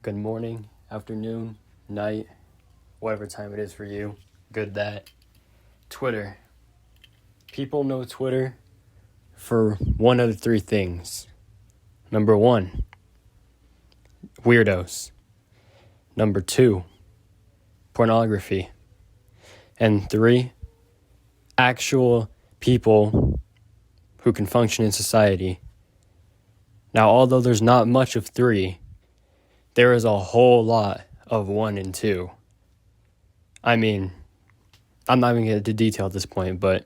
good morning, afternoon, night, whatever time it is for you. Good that. Twitter. People know Twitter for one of the three things. Number one, weirdos. Number two, pornography. And three, actual people who can function in society. Now, although there's not much of three, there is a whole lot of one and two. I mean, I'm not even going to get into detail at this point, but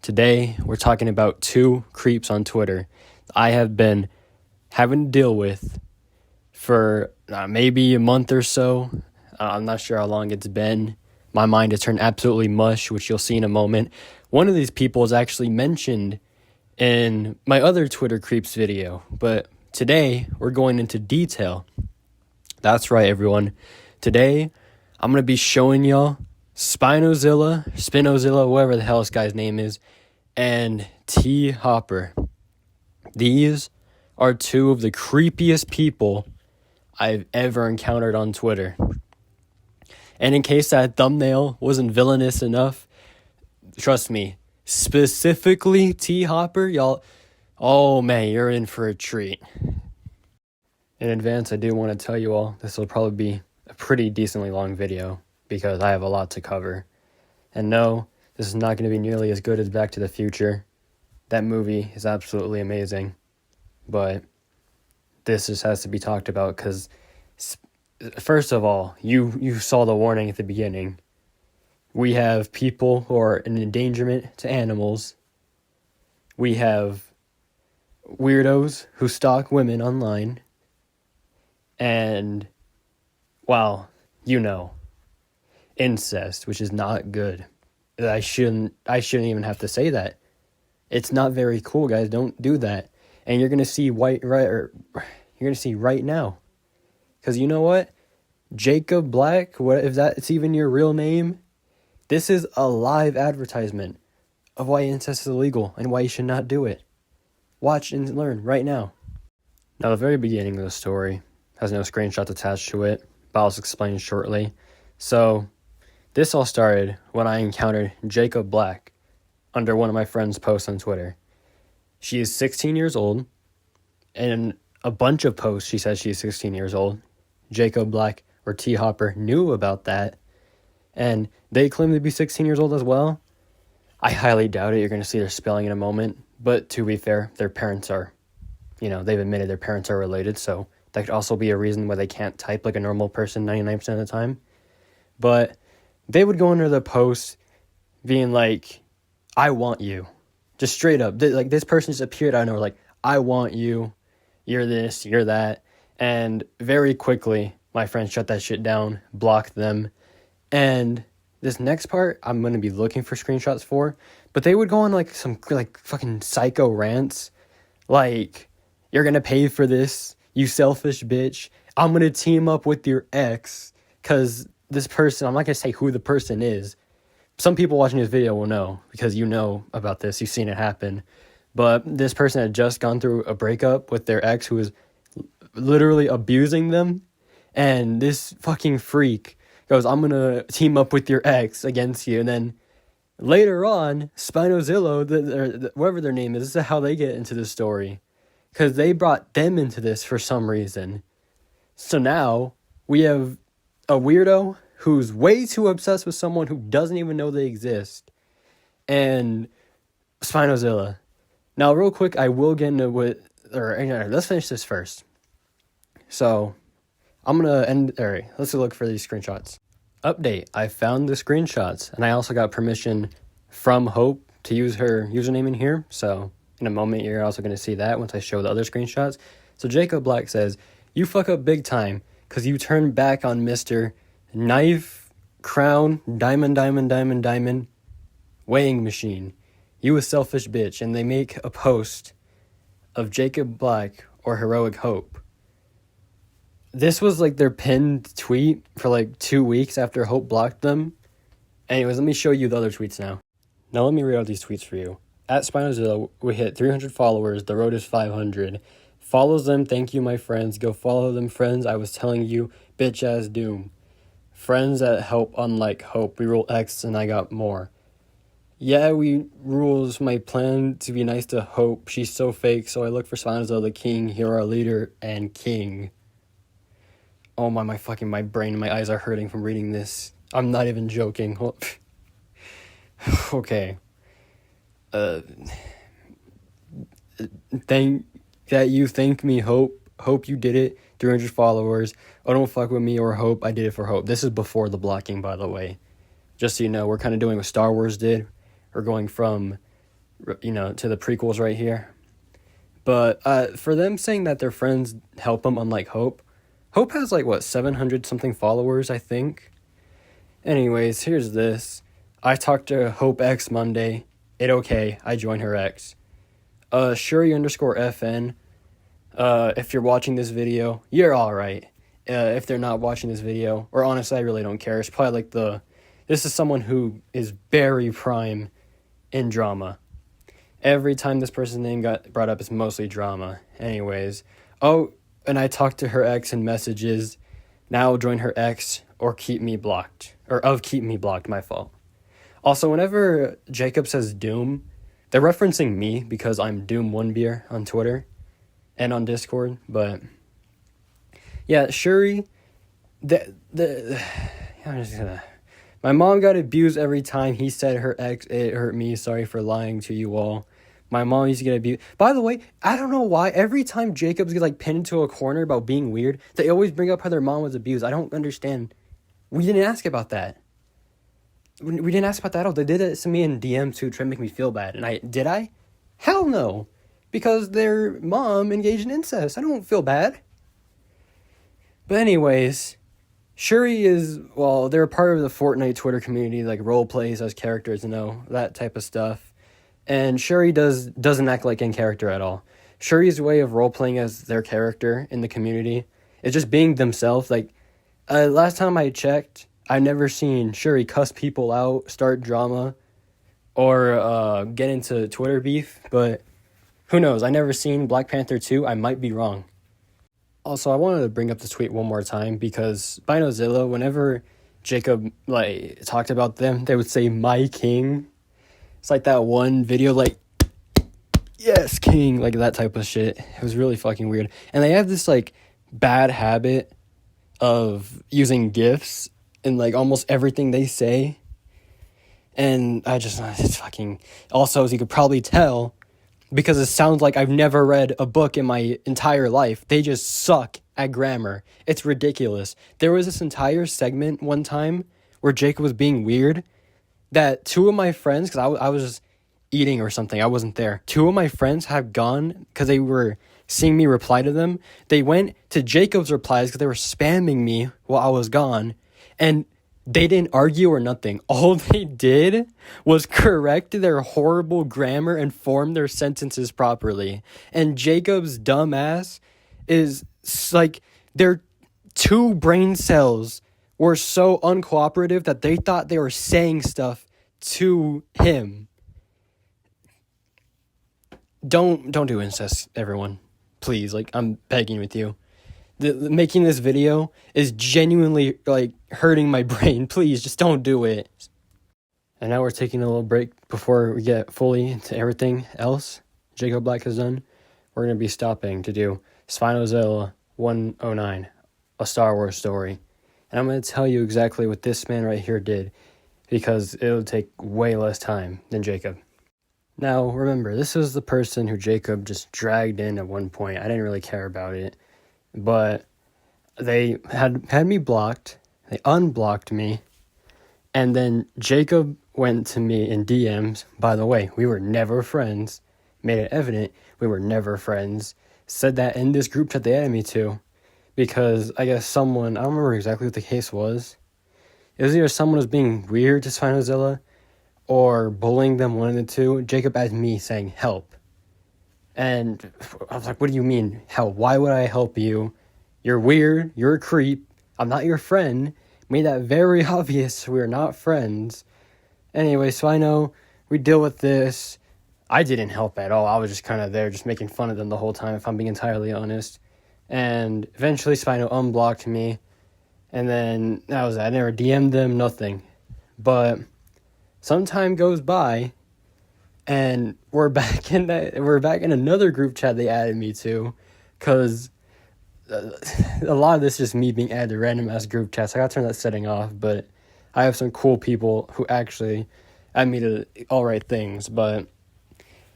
today we're talking about two creeps on Twitter I have been having to deal with for maybe a month or so. I'm not sure how long it's been. My mind has turned absolutely mush, which you'll see in a moment. One of these people is actually mentioned in my other Twitter Creeps video, but today we're going into detail. That's right, everyone. Today I'm going to be showing y'all Spinozilla, whatever the hell this guy's name is, and T. Hopper. These are two of the creepiest people I've ever encountered on Twitter. And in case that thumbnail wasn't villainous enough, trust me, specifically T. Hopper, y'all, oh man, you're in for a treat. In advance, I do want to tell you all, this will probably be a pretty decently long video because I have a lot to cover. And no, this is not going to be nearly as good as Back to the Future. That movie is absolutely amazing. But this just has to be talked about because, first of all, you saw the warning at the beginning. We have people who are an endangerment to animals. We have weirdos who stalk women online. And, well, incest, which is not good. I shouldn't even have to say that. It's not very cool, guys. Don't do that. And you're gonna see right now, because you know what, Jacob Black, what if that's even your real name? This is a live advertisement of why incest is illegal and why you should not do it. Watch and learn right now. Now, the very beginning of the story has no screenshots attached to it, but I'll explain shortly. So, this all started when I encountered Jacob Black under one of my friend's posts on Twitter. She is 16 years old, and a bunch of posts she says she's 16 years old. Jacob Black or T. Hopper knew about that, and they claim to be 16 years old as well. I highly doubt it. You're going to see their spelling in a moment, but to be fair, their parents are, they've admitted their parents are related, so that could also be a reason why they can't type like a normal person 99% of the time. But they would go under the post being like, I want you. Just straight up. Like, this person just appeared out of nowhere like, I want you. You're this, you're that. And very quickly, my friend shut that shit down, blocked them. And this next part, I'm going to be looking for screenshots for. But they would go on like some like fucking psycho rants. Like, you're going to pay for this, you selfish bitch. I'm going to team up with your ex. Because this person, I'm not going to say who the person is. Some people watching this video will know because you know about this. You've seen it happen. But this person had just gone through a breakup with their ex who was literally abusing them. And this fucking freak goes, I'm going to team up with your ex against you. And then later on, Spinozilla, whatever their name is, this is how they get into the story. Because they brought them into this for some reason. So now we have a weirdo who's way too obsessed with someone who doesn't even know they exist, and Spinozilla. Now, real quick, I will get into let's finish this first. So, I'm going to end, let's look for these screenshots. Update, I found the screenshots, and I also got permission from Hope to use her username in here, so in a moment, you're also going to see that once I show the other screenshots. So, Jacob Black says, you fuck up big time, because you turned back on Mr. Knife, crown, diamond, weighing machine. You a selfish bitch. And they make a post of Jacob Black or Heroic Hope. This was like their pinned tweet for like 2 weeks after Hope blocked them. Anyways, let me show you the other tweets now. Now let me read out these tweets for you. At Spinozilla, we hit 300 followers. The road is 500. Follows them, thank you, my friends. Go follow them, friends. I was telling you, bitch ass Doom. Friends that help, unlike hope. We rule X and I got more. Yeah, we rules my plan to be nice to Hope. She's so fake, so I look for signs of the king. You're our leader and king. Oh my brain and my eyes are hurting from reading this. I'm not even joking. Okay. Thank me, Hope. Hope you did it. 300 followers. Oh, don't fuck with me or Hope. I did it for Hope. This is before the blocking, by the way. Just so you know, we're kind of doing what Star Wars did. We're going from, to the prequels right here. But for them saying that their friends help them, unlike Hope. Hope has 700 something followers, I think. Anyways, here's this. I talked to Hope X Monday. I joined her X. Shuri_FN. If you're watching this video, you're alright. If they're not watching this video, or honestly, I really don't care. It's probably this is someone who is very prime in drama. Every time this person's name got brought up, it's mostly drama. Anyways. Oh, and I talked to her ex in messages. Now join her ex or keep me blocked. Keep me blocked, my fault. Also, whenever Jacob says Doom, they're referencing me because I'm Doom1Beer on Twitter and on Discord. But yeah, Shuri, I'm just gonna... My mom got abused every time he said her ex, it hurt me, sorry for lying to you all. My mom used to get abused. By the way, I don't know why, every time Jacobs get pinned into a corner about being weird, they always bring up how their mom was abused. I don't understand. We didn't ask about that. We didn't ask about that at all. They did it to me in DMs to try to make me feel bad. And did I? Hell no. Because their mom engaged in incest. I don't feel bad. But anyways... Shuri is, they're a part of the Fortnite Twitter community, role plays as characters, that type of stuff. And Shuri doesn't act like in character at all. Shuri's way of role playing as their character in the community is just being themselves. Last time I checked, I've never seen Shuri cuss people out, start drama, or get into Twitter beef, but who knows? I never seen Black Panther 2. I might be wrong. Also, I wanted to bring up this tweet one more time because Binozilla, whenever Jacob talked about them, they would say "my king." It's that one video yes, king, that type of shit. It was really fucking weird. And they have this bad habit of using GIFs in almost everything they say. And it's fucking... Also, as you could probably tell, because it sounds like I've never read a book in my entire life. They just suck at grammar. It's ridiculous. There was this entire segment one time where Jacob was being weird that two of my friends, because I was just eating or something, I wasn't there. Two of my friends had gone, because they were seeing me reply to them. They went to Jacob's replies because they were spamming me while I was gone. And they didn't argue or nothing. All they did was correct their horrible grammar and form their sentences properly. And Jacob's dumb ass is their two brain cells were so uncooperative that they thought they were saying stuff to him. Don't do incest, everyone. Please, I'm begging with you. Making this video is genuinely hurting my brain. Please just don't do it. And now we're taking a little break before we get fully into everything else Jacob Black has done. We're going to be stopping to do Spinozilla 109, a Star Wars story. And I'm going to tell you exactly what this man right here did, because it'll take way less time than Jacob. Now, remember, this is the person who Jacob just dragged in at one point. I didn't really care about it. But they had me blocked, they unblocked me, and then Jacob went to me in DMs. By the way, we were never friends, made it evident we were never friends, said that in this group chat they added me to, because I guess someone, I don't remember exactly what the case was, it was either someone was being weird to Spinozilla, or bullying them, one of the two. Jacob added me saying, help. And I was like, what do you mean, help? Why would I help you? You're weird. You're a creep. I'm not your friend. Made that very obvious. We're not friends. Anyway, so I know we deal with this. I didn't help at all. I was just kind of there, just making fun of them the whole time, if I'm being entirely honest. And eventually Spino unblocked me, and then that was that. I never DM'd them, nothing. But some time goes by, and we're back in another group chat they added me to, because a lot of this is just me being added to random ass group chats. I gotta turn that setting off, but I have some cool people who actually add me to all right things. But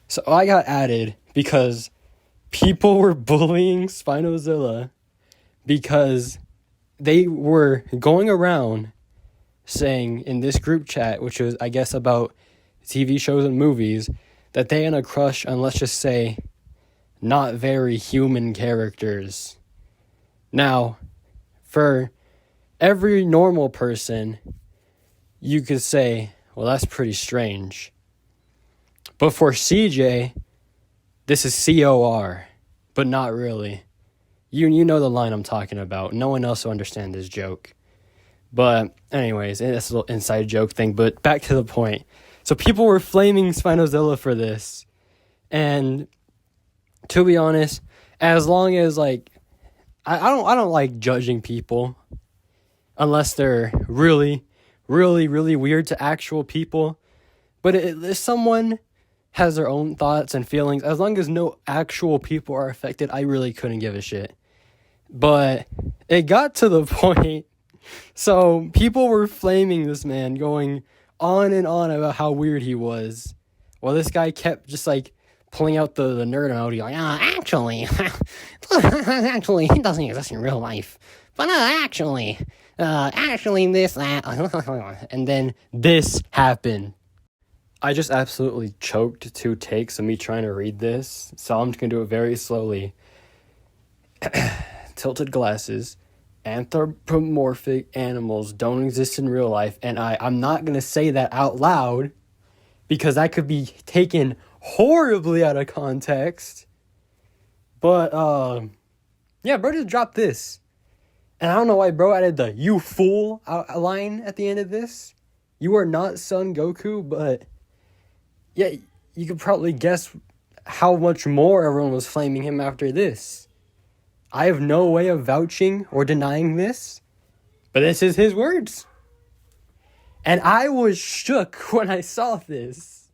so I got added because people were bullying Spinozilla because they were going around saying in this group chat, which was, I guess, about TV shows and movies, that they had a crush on, let's just say, not very human characters. Now, for every normal person, you could say, well, that's pretty strange. But for CJ, this is COR, but not really. You know the line I'm talking about. No one else will understand this joke. But anyways, that's a little inside joke thing, but back to the point. So people were flaming Spinozilla for this. And to be honest, as long as I don't like judging people unless they're really, really, really weird to actual people. But if someone has their own thoughts and feelings, as long as no actual people are affected, I really couldn't give a shit. But it got to the point, so people were flaming this man, going on and on about how weird he was. Well, this guy kept just pulling out the nerd emoji, actually, actually, it doesn't exist in real life. But actually, this, that, and then this happened. I just absolutely choked 2 takes of me trying to read this, so I'm just going to do it very slowly. Tilted glasses. Anthropomorphic animals don't exist in real life, and I'm not going to say that out loud because that could be taken horribly out of context. But, yeah, bro just dropped this. And I don't know why bro added the "you fool" line at the end of this. You are not Son Goku, but yeah, you could probably guess how much more everyone was flaming him after this. I have no way of vouching or denying this, but this is his words. And I was shook when I saw this.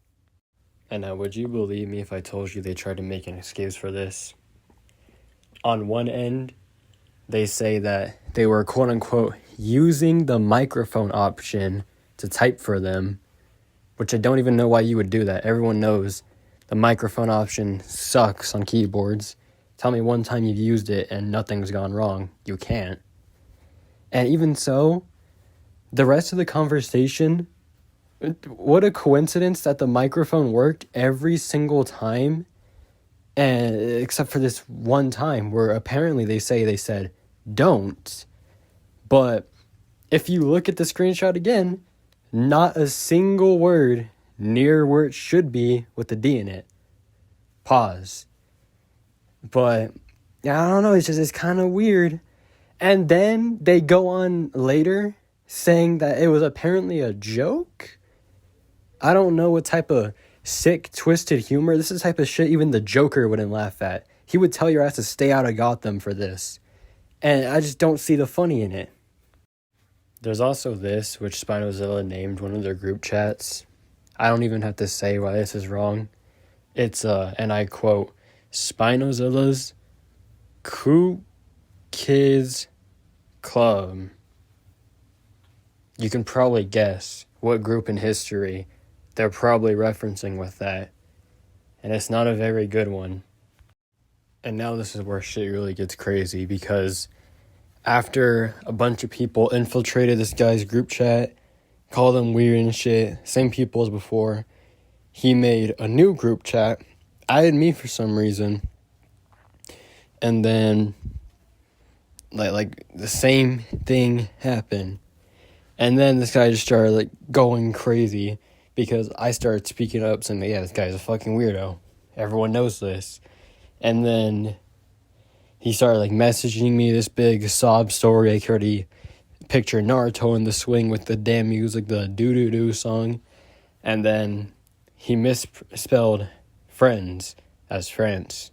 And now, would you believe me if I told you they tried to make an excuse for this? On one end, they say that they were quote-unquote using the microphone option to type for them, which I don't even know why you would do that. Everyone knows the microphone option sucks on keyboards. Tell me one time you've used it and nothing's gone wrong. You can't. And even so, the rest of the conversation, what a coincidence that the microphone worked every single time, and except for this one time where apparently they said don't. But if you look at the screenshot again, not a single word near where it should be with the D in it. Pause. But I don't know, it's kind of weird. And then they go on later saying that it was apparently a joke. I don't know what type of sick, twisted humor. This is the type of shit even the Joker wouldn't laugh at. He would tell your ass to stay out of Gotham for this. And I just don't see the funny in it. There's also this, which Spinozilla named one of their group chats. I don't even have to say why this is wrong. It's, and I quote, Spinozilla's Cool Kids Club. You can probably guess what group in history they're probably referencing with that. And it's not a very good one. And now this is where shit really gets crazy, because after a bunch of people infiltrated this guy's group chat, called him weird and shit, same people as before, he made a new group chat, added me for some reason, and then like the same thing happened. And then this guy just started going crazy because I started speaking up saying, yeah, this guy's a fucking weirdo. Everyone knows this. And then he started messaging me this big sob story. I could already picture Naruto in the swing with the damn music, the doo-doo-doo song. And then he misspelled friends as friends,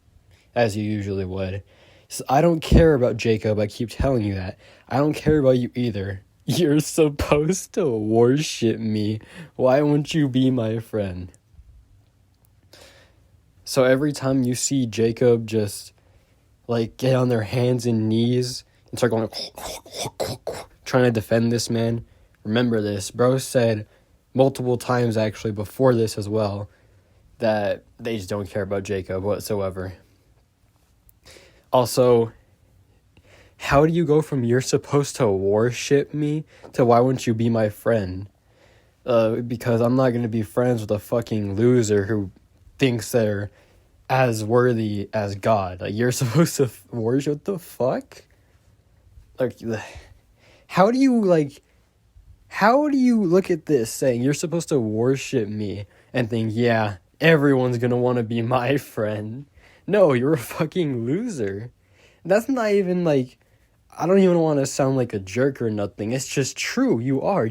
as you usually would. So I don't care about Jacob, I keep telling you that. I don't care about you either. You're supposed to worship me. Why won't you be my friend? So every time you see Jacob just, like, get on their hands and knees and start going, trying to defend this man, remember this. Bro said multiple times, actually, before this as well, that they just don't care about Jacob whatsoever. Also, how do you go from you're supposed to worship me to why won't you be my friend? Because I'm not going to be friends with a fucking loser who thinks they're as worthy as God. Like, you're supposed to worship, what the fuck? Like, how do you look at this saying you're supposed to worship me and think, yeah, everyone's going to want to be my friend? No, you're a fucking loser. That's not even, like, I don't even want to sound like a jerk or nothing. It's just true. You are.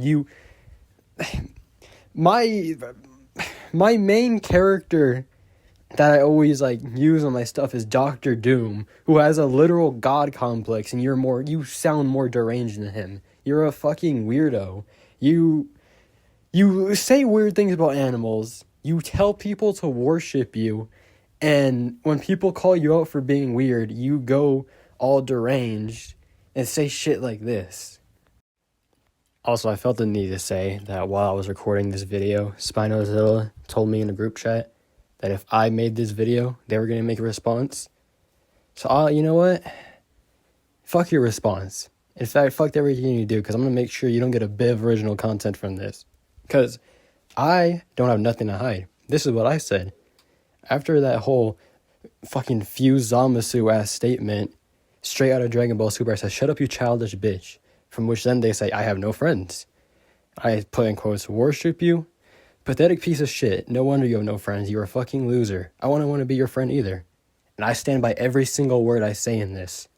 My main character that I always, like, use on my stuff is Dr. Doom, who has a literal god complex, and you sound more deranged than him. You're a fucking weirdo. You say weird things about animals. You tell people to worship you, and when people call you out for being weird, you go all deranged and say shit like this. Also, I felt the need to say that while I was recording this video, Spinozilla told me in a group chat that if I made this video, they were going to make a response. So, you know what? Fuck your response. In fact, fuck everything you do, because I'm going to make sure you don't get a bit of original content from this. Because I don't have nothing to hide. This is what I said. After that whole fucking Fuse Zamasu-ass statement, straight out of Dragon Ball Super, I said, shut up, you childish bitch. From which then they say, I have no friends. I put in quotes, worship you? Pathetic piece of shit. No wonder you have no friends. You're a fucking loser. I wouldn't want to be your friend either. And I stand by every single word I say in this.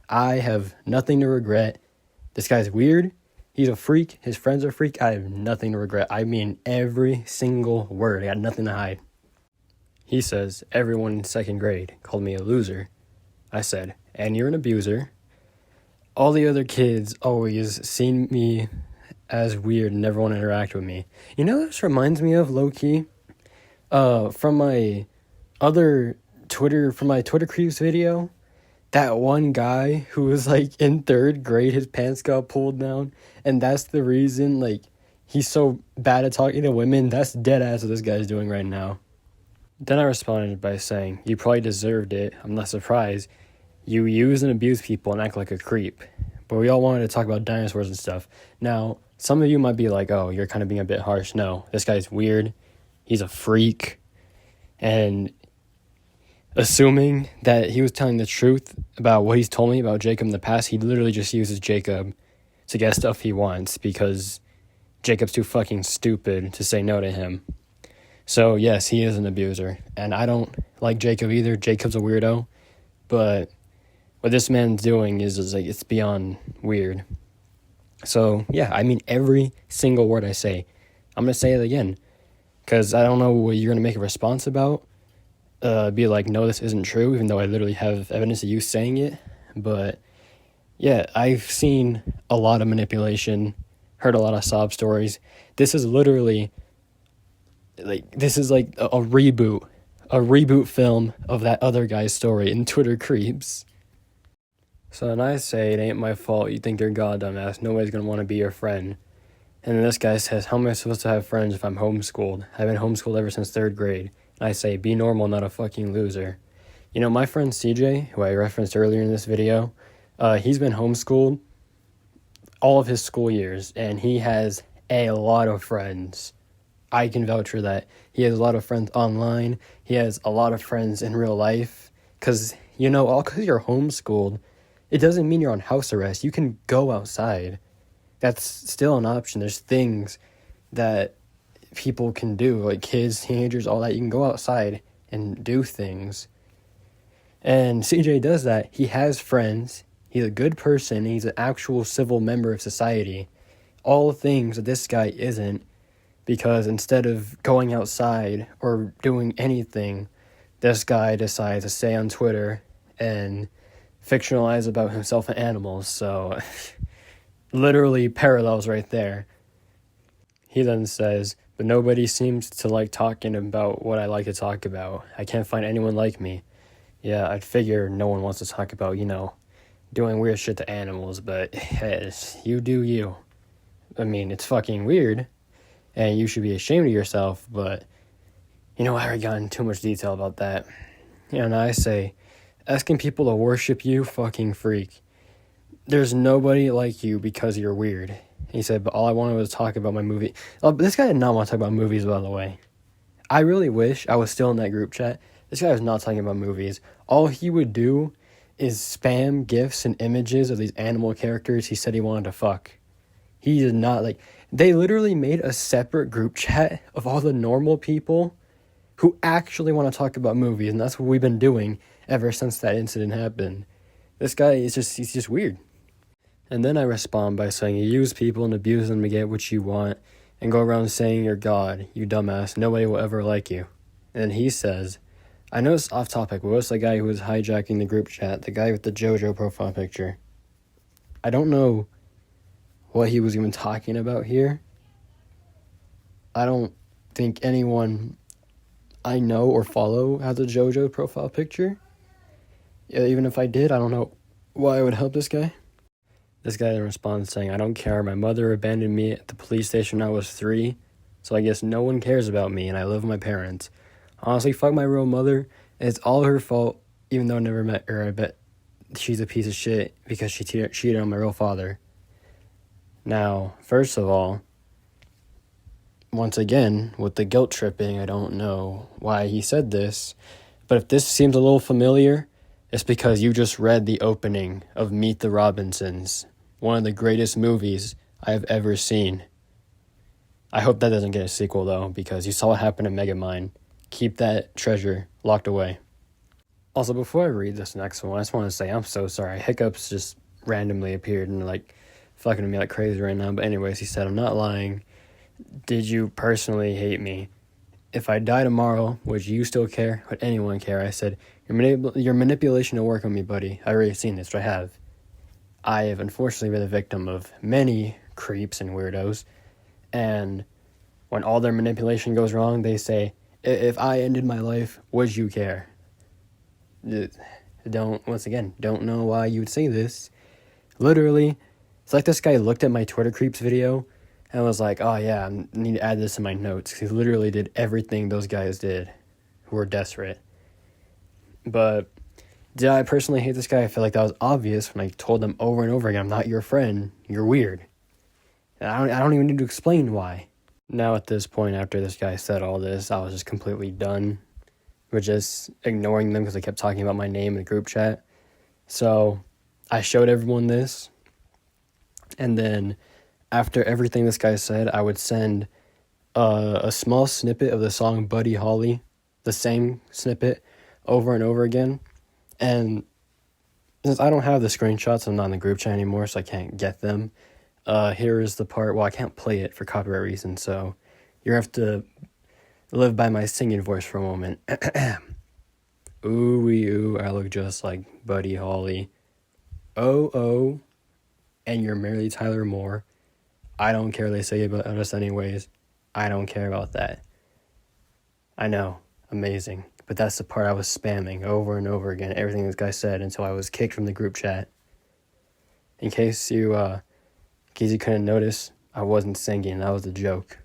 I have nothing to regret. This guy's weird. He's a freak. His friends are freak. I have nothing to regret. I mean every single word. I got nothing to hide. He says, everyone in second grade called me a loser. I said, and you're an abuser. All the other kids always seen me as weird and never want to interact with me. You know what this reminds me of, low-key? From my Twitter Creeps video, that one guy who was, like, in third grade, his pants got pulled down, and that's the reason, like, he's so bad at talking to women. That's dead ass what this guy's doing right now. Then I responded by saying, you probably deserved it. I'm not surprised. You use and abuse people and act like a creep. But we all wanted to talk about dinosaurs and stuff. Now, some of you might be like, oh, you're kind of being a bit harsh. No, this guy's weird. He's a freak. And assuming that he was telling the truth about what he's told me about Jacob in the past, he literally just uses Jacob to get stuff he wants because Jacob's too fucking stupid to say no to him. So, yes, he is an abuser. And I don't like Jacob either. Jacob's a weirdo. But what this man's doing is like, it's beyond weird. So, yeah, I mean every single word I say. I'm going to say it again. Because I don't know what you're going to make a response about. Be like, no, this isn't true, even though I literally have evidence of you saying it. But, yeah, I've seen a lot of manipulation, heard a lot of sob stories. This is literally, like, a reboot film of that other guy's story in Twitter Creeps. So then I say, it ain't my fault, you think you're God, dumbass, nobody's gonna want to be your friend. And then this guy says, how am I supposed to have friends if I'm homeschooled? I've been homeschooled ever since third grade. And I say, be normal, not a fucking loser. You know, my friend CJ, who I referenced earlier in this video, he's been homeschooled all of his school years, and he has a lot of friends. I can vouch for that. He has a lot of friends online. He has a lot of friends in real life. Because, you know, all because you're homeschooled, it doesn't mean you're on house arrest. You can go outside. That's still an option. There's things that people can do, like kids, teenagers, all that. You can go outside and do things. And CJ does that. He has friends. He's a good person. He's an actual civil member of society. All things that this guy isn't, because instead of going outside or doing anything this guy decides to stay on Twitter and fictionalize about himself and animals. So literally parallels right there. He then says, but nobody seems to like talking about what I like to talk about. I can't find anyone like me. Yeah, I'd figure no one wants to talk about, doing weird shit to animals, but hey, you do you. I mean, it's fucking weird, and you should be ashamed of yourself, but, I already got into too much detail about that. And I say, asking people to worship you, fucking freak. There's nobody like you because you're weird. He said, but all I wanted was to talk about my movie. Oh, this guy did not want to talk about movies, by the way. I really wish I was still in that group chat. This guy was not talking about movies. All he would do is spam GIFs and images of these animal characters he said he wanted to fuck. He did not, they literally made a separate group chat of all the normal people who actually want to talk about movies, and that's what we've been doing ever since that incident happened. This guy he's just weird. And then I respond by saying, you use people and abuse them to get what you want, and go around saying you're God, you dumbass, nobody will ever like you. And he says, I know it's off topic, but what's the guy who was hijacking the group chat, the guy with the JoJo profile picture? I don't know what he was even talking about here. I don't think anyone I know or follow has a JoJo profile picture. Yeah, even if I did, I don't know why I would help this guy. This guy then responds saying, I don't care, my mother abandoned me at the police station when I was 3, so I guess no one cares about me and I live with my parents. Honestly, fuck my real mother, and it's all her fault, even though I never met her. I bet she's a piece of shit because she cheated on my real father. Now, first of all, once again, with the guilt tripping, I don't know why he said this, but if this seems a little familiar, it's because you just read the opening of Meet the Robinsons, one of the greatest movies I have ever seen. I hope that doesn't get a sequel, though, because you saw what happened at Megamind. Keep that treasure locked away. Also, before I read this next one, I just want to say I'm so sorry. Hiccups just randomly appeared and, fucking me like crazy right now. But anyways, he said, I'm not lying. Did you personally hate me? If I die tomorrow, would you still care? Would anyone care? I said, your manipulation will work on me, buddy. I already seen this, but I have unfortunately been the victim of many creeps and weirdos. And when all their manipulation goes wrong, they say, if I ended my life, would you care? Don't know why you would say this. Literally, it's like this guy looked at my Twitter creeps video and was like, oh yeah, I need to add this in my notes. He literally did everything those guys did who were desperate. But did I personally hate this guy? I feel like that was obvious when I told them over and over again, I'm not your friend, you're weird. And I don't even need to explain why. Now at this point, after this guy said all this, I was just completely done with just ignoring them because they kept talking about my name in the group chat. So I showed everyone this, and then after everything this guy said, I would send a small snippet of the song Buddy Holly, the same snippet, over and over again. And since I don't have the screenshots, I'm not in the group chat anymore, so I can't get them. Here is the part, I can't play it for copyright reasons, so you have to live by my singing voice for a moment. Ooh, I look just like Buddy Holly. Oh, and you're Mary Tyler Moore. I don't care, they say about us anyways. I don't care about that. I know, amazing. But that's the part I was spamming over and over again, everything this guy said, until I was kicked from the group chat. In case you couldn't notice, I wasn't singing, that was a joke.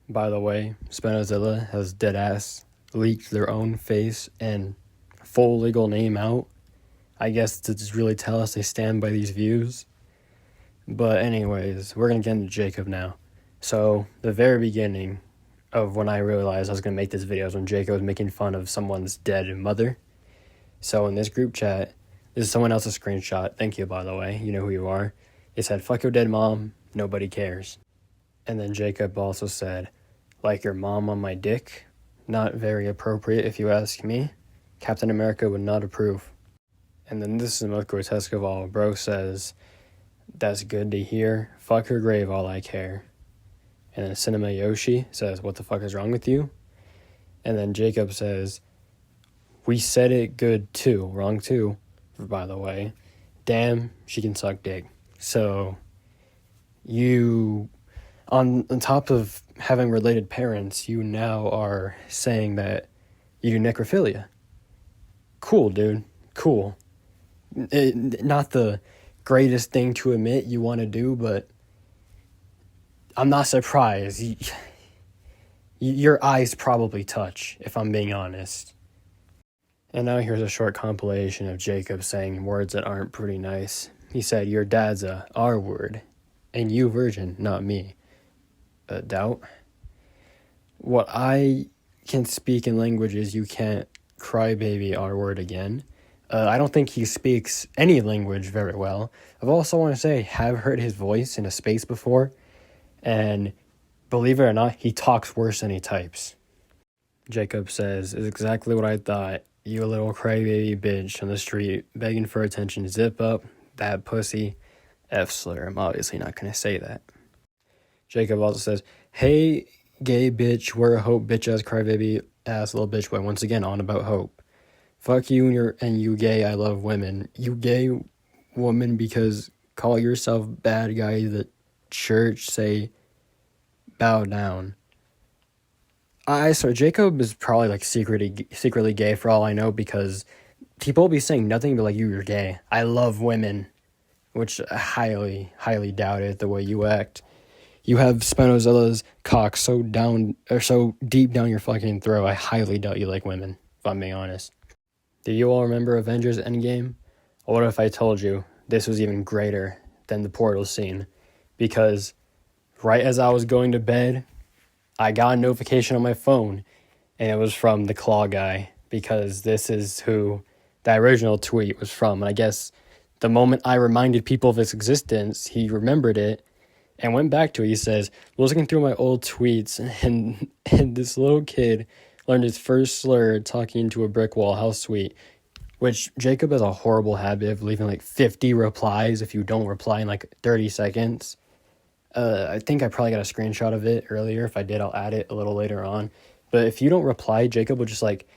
By the way, Spenozilla has deadass leaked their own face and full legal name out. I guess to just really tell us they stand by these views. But anyways, we're going to get into Jacob now. So, the very beginning of when I realized I was going to make this video is when Jacob was making fun of someone's dead mother. So, in this group chat, this is someone else's screenshot. Thank you, by the way. You know who you are. It said, fuck your dead mom. Nobody cares. And then Jacob also said, like your mom on my dick. Not very appropriate if you ask me. Captain America would not approve. And then this is the most grotesque of all. Bro says, that's good to hear. Fuck her grave, all I care. And then Cinema Yoshi says, what the fuck is wrong with you? And then Jacob says, We said it good too. Wrong too, by the way. Damn, she can suck dick. So, you, on top of having related parents, you now are saying that you do necrophilia. Cool, dude. Cool. Not the greatest thing to admit you want to do, but I'm not surprised. Your eyes probably touch, if I'm being honest. And now here's a short compilation of Jacob saying words that aren't pretty nice. He said, your dad's a R word, and you virgin, not me. Doubt? What I can speak in languages you can't crybaby R word again. I don't think he speaks any language very well. I've also want to say, I have heard his voice in a space before, and believe it or not, he talks worse than he types. Jacob says, is exactly what I thought. You little crybaby bitch on the street begging for attention. Zip up, that pussy. F slur. I'm obviously not going to say that. Jacob also says, hey, gay bitch, we're a Hope bitch ass crybaby ass little bitch boy. Once again, on about Hope. Fuck you and you gay, I love women. You gay woman because call yourself bad guy, the church say bow down. So Jacob is probably like secretly gay for all I know, because people will be saying nothing but like, you're gay. I love women, which I highly doubt it the way you act. You have Spinoza's cock so deep down your fucking throat. I highly doubt you like women, if I'm being honest. Do you all remember Avengers Endgame? Or what if I told you this was even greater than the portal scene? Because right as I was going to bed, I got a notification on my phone, and it was from the Claw guy, because this is who the original tweet was from. And I guess the moment I reminded people of its existence, he remembered it and went back to it. He says, looking through my old tweets, and this little kid learned his first slur talking into a brick wall. How sweet. Which Jacob has a horrible habit of leaving like 50 replies if you don't reply in like 30 seconds. I think I probably got a screenshot of it earlier. If I did, I'll add it a little later on. But if you don't reply, Jacob will just like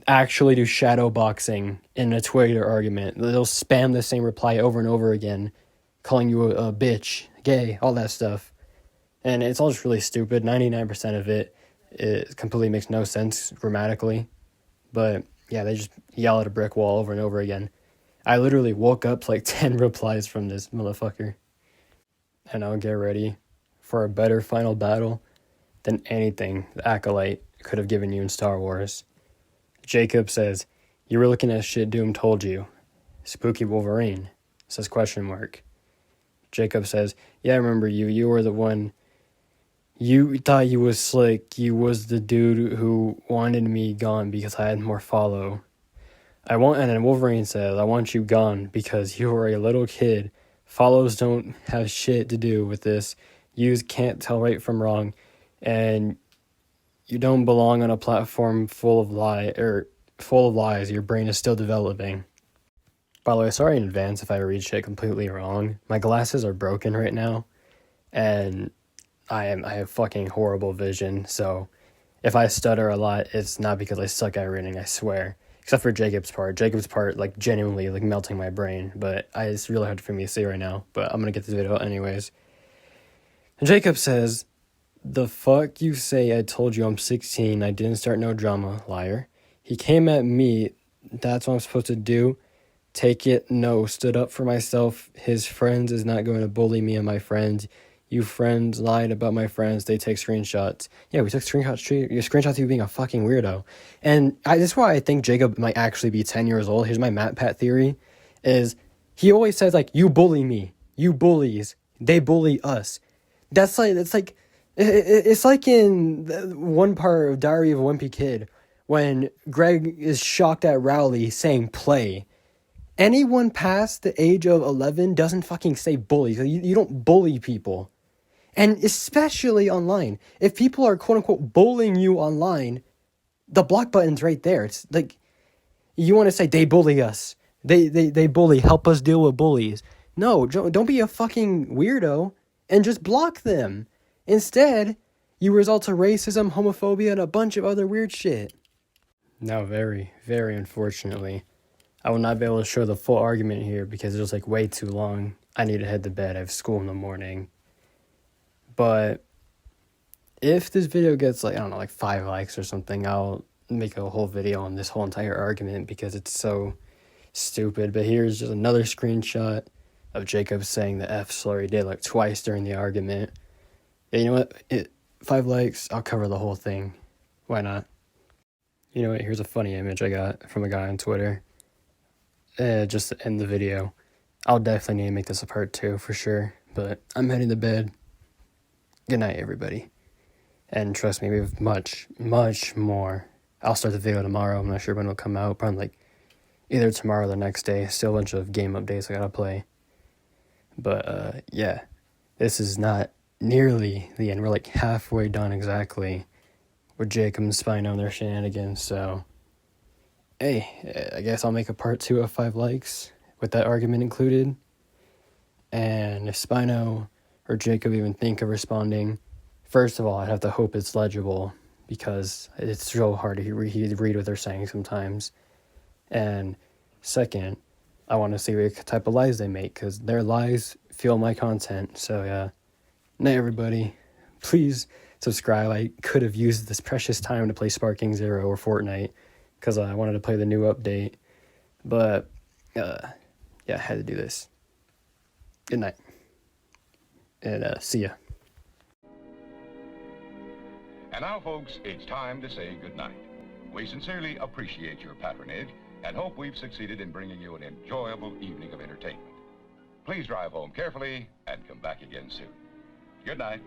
actually do shadow boxing in a Twitter argument. They'll spam the same reply over and over again, calling you a bitch, gay, all that stuff. And it's all just really stupid. 99% of it completely makes no sense grammatically. But yeah, they just yell at a brick wall over and over again. I literally woke up to like 10 replies from this motherfucker. And I'll get ready for a better final battle than anything the Acolyte could have given you in Star Wars. Jacob says, you were looking at shit Doom told you. Spooky Wolverine, says question mark. Jacob says, yeah, I remember you. You were the one. You thought you was slick. You was the dude who wanted me gone because I had more follow. And then Wolverine says, I want you gone because you were a little kid. Follows don't have shit to do with this. You can't tell right from wrong, and you don't belong on a platform full of lies. Your brain is still developing. By the way, sorry in advance if I read shit completely wrong. My glasses are broken right now, and I have fucking horrible vision. So if I stutter a lot, it's not because I suck at reading. I swear. Except for Jacob's part, like, genuinely, like, melting my brain. But it's really hard for me to see right now. But I'm gonna get this video out anyways. And Jacob says, the fuck you say I told you I'm 16, I didn't start no drama, liar. He came at me, that's what I'm supposed to do. Take it, no, stood up for myself. His friends is not going to bully me and my friends. You friends lied about my friends. They take screenshots. Yeah, we took screenshots of you being a fucking weirdo. And that's why I think Jacob might actually be 10 years old. Here's my MatPat theory. Is he always says, like, you bully me. You bullies. They bully us. It's like in one part of Diary of a Wimpy Kid when Greg is shocked at Rowley saying play. Anyone past the age of 11 doesn't fucking say bully. You don't bully people. And especially online. If people are quote-unquote bullying you online, the block button's right there. It's like, you want to say, they bully us. They bully. Help us deal with bullies. No, don't be a fucking weirdo and just block them. Instead, you result to racism, homophobia, and a bunch of other weird shit. No, very, very unfortunately. I will not be able to show the full argument here because it was like way too long. I need to head to bed. I have school in the morning. But if this video gets like, I don't know, like 5 likes or something, I'll make a whole video on this whole entire argument because it's so stupid. But here's just another screenshot of Jacob saying the F slur he did like twice during the argument. Yeah, you know what? 5 likes, I'll cover the whole thing. Why not? You know what? Here's a funny image I got from a guy on Twitter. Just to end the video. I'll definitely need to make this a part 2 for sure. But I'm heading to bed. Good night, everybody. And trust me, we have much, much more. I'll start the video tomorrow. I'm not sure when it'll come out. Probably like either tomorrow or the next day. Still a bunch of game updates I gotta play. But yeah, this is not nearly the end. We're like halfway done exactly with Jacob and Spino and their shenanigans. So, hey, I guess I'll make a part 2 of 5 likes with that argument included. And if Spino or Jacob even think of responding, first of all, I'd have to hope it's legible because it's so hard to read what they're saying sometimes. And second, I want to see what type of lies they make because their lies fuel my content. So, yeah. Night, everybody. Please subscribe. I could have used this precious time to play Sparking Zero or Fortnite because I wanted to play the new update. But, yeah, I had to do this. Good night. And see ya. And now, folks, it's time to say goodnight. We sincerely appreciate your patronage and hope we've succeeded in bringing you an enjoyable evening of entertainment. Please drive home carefully and come back again soon. Good night.